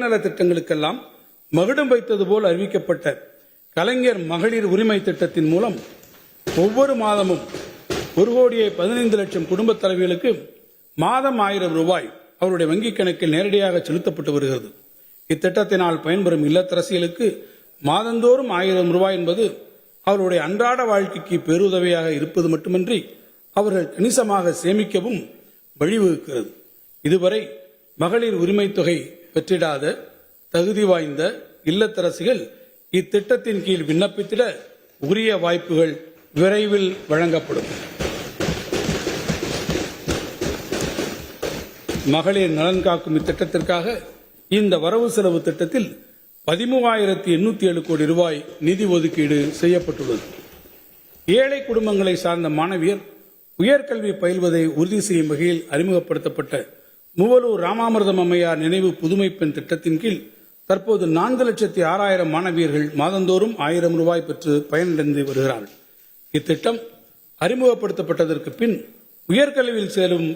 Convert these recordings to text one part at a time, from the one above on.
நல திட்டங்களுக்கெல்லாம் மகுடம் வைத்தது போல் அறிவிக்கப்பட்ட கலைஞர் மகளிர் உரிமை திட்டத்தின் மூலம் ஒவ்வொரு மாதமும் 1,15,00,000 குடும்ப தலைவிகளுக்கு மாதம் 1000 ரூபாய் அவருடைய வங்கிக் கணக்கில் நேரடியாக செலுத்தப்பட்டு வருகிறது. இத்திட்டத்தினால் பயன்பெறும் இல்லத்தரசிகளுக்கு மாதந்தோறும் 1000 ரூபாய் என்பது அவருடைய அன்றாட வாழ்க்கைக்கு பேருதவியாக இருப்பது மட்டுமின்றி அவர்கள் கணிசமாக சேமிக்கவும் வழிவகுக்கிறது. இதுவரை மகளிர் உரிமை தொகை பெற்றிடாத தகுதி வாய்ந்த இல்லத்தரசிகள் இத்திட்டத்தின் கீழ் விண்ணப்பித்திட உரிய வாய்ப்புகள் விரைவில் வழங்கப்படும். மகளிர் நலன் காக்கும் இத்திட்டத்திற்காக இந்த வரவு செலவு திட்டத்தில் 13,807 கோடி ரூபாய் நிதி ஒதுக்கீடு செய்யப்பட்டுள்ளது. ஏழை குடும்பங்களை சார்ந்த மாணவியர் உயர்கல்வி பயில்வதை உறுதி செய்யும் வகையில் அறிமுகப்படுத்தப்பட்ட மூவலூர் ராமாமிர்தம் அம்மையார் நினைவு புதுமை பெண் திட்டத்தின் கீழ் தற்போது 4,06,000 மாணவியர்கள் மாதந்தோறும் 1000 ரூபாய் பெற்று பயனடைந்து வருகிறார்கள். இத்திட்டம் அறிமுகப்படுத்தப்பட்டதற்கு பின் உயர்கல்வியில்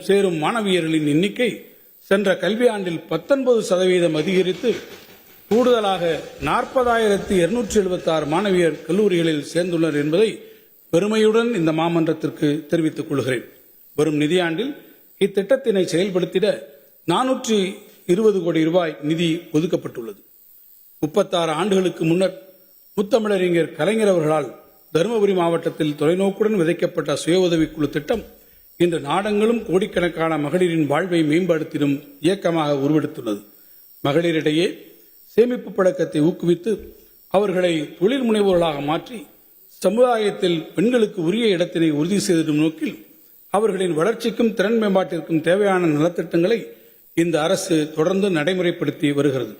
சேரும் மாணவியர்களின் எண்ணிக்கை சென்ற கல்வியாண்டில் 19% அதிகரித்து கூடுதலாக 40,276 மாணவியர் கல்லூரிகளில் சேர்ந்துள்ளனர் என்பதை பெருமையுடன் இந்த மாமன்றத்திற்கு தெரிவித்துக் கொள்கிறேன். வரும் நிதியாண்டில் இத்திட்டத்தினை செயல்படுத்திட 420 கோடி ரூபாய் நிதி ஒதுக்கப்பட்டுள்ளது. 36 ஆண்டுகளுக்கு முன்னர் முத்தமிழறிஞர் கலைஞர் அவர்களால் தருமபுரி மாவட்டத்தில் தொலைநோக்குடன் விதைக்கப்பட்ட சுய உதவிக்குழு திட்டம் இன்று நாடெங்கிலும் கோடிக்கணக்கான மகளிரின் வாழ்வை மேம்படுத்திடும் இயக்கமாக உருவெடுத்துள்ளது. மகளிரிடையே சேமிப்பு பழக்கத்தை ஊக்குவித்து அவர்களை தொழில் முனைவோர்களாக மாற்றி சமுதாயத்தில் பெண்களுக்கு உரிய இடத்தினை உறுதி செய்திடும் நோக்கில் அவர்களின் வளர்ச்சிக்கும் திறன் மேம்பாட்டிற்கும் தேவையான நலத்திட்டங்களை இந்த அரசு தொடர்ந்து நடைமுறைப்படுத்தி வருகிறது.